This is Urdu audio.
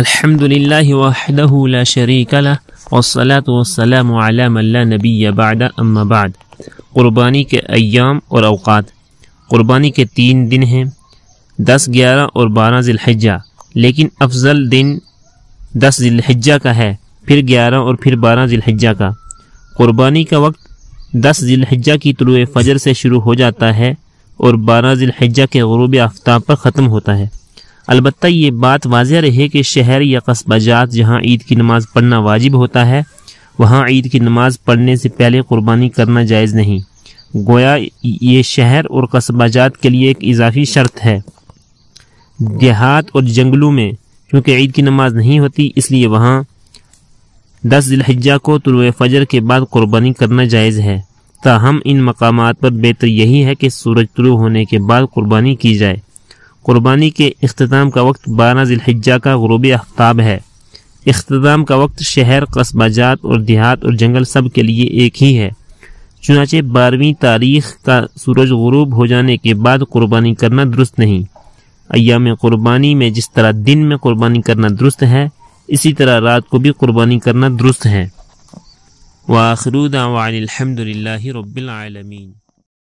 الحمد للہ وحدہ لا شریک لہ والصلاة والسلام علی من لا نبی بعد اما بعد۔ قربانی کے ایام اور اوقات۔ قربانی کے 3 دن ہیں، 10، 11 اور 12 ذی الحجہ، لیکن افضل دن 10 ذی الحجہ کا ہے، پھر 11 اور پھر 12 ذی الحجہ کا۔ قربانی کا وقت 10 ذی الحجہ کی طلوع فجر سے شروع ہو جاتا ہے اور 12 ذی الحجہ کے غروب آفتاب پر ختم ہوتا ہے۔ البتہ یہ بات واضح رہے کہ شہر یا قصبہ جات جہاں عید کی نماز پڑھنا واجب ہوتا ہے، وہاں عید کی نماز پڑھنے سے پہلے قربانی کرنا جائز نہیں، گویا یہ شہر اور قصبہ جات کے لیے ایک اضافی شرط ہے۔ دیہات اور جنگلوں میں چونکہ عید کی نماز نہیں ہوتی، اس لیے وہاں 10 ذی الحجہ کو طلوع فجر کے بعد قربانی کرنا جائز ہے۔ تاہم ان مقامات پر بہتر یہی ہے کہ سورج طلوع ہونے کے بعد قربانی کی جائے۔ قربانی کے اختتام کا وقت 12 ذی الحجہ کا غروب آفتاب ہے۔ اختتام کا وقت شہر، قصبہ جات اور دیہات اور جنگل سب کے لیے ایک ہی ہے، چنانچہ 12ویں تاریخ کا سورج غروب ہو جانے کے بعد قربانی کرنا درست نہیں۔ ایام قربانی میں جس طرح دن میں قربانی کرنا درست ہے، اسی طرح رات کو بھی قربانی کرنا درست ہے۔ وآخر دعوانا الحمد للہ رب العالمین۔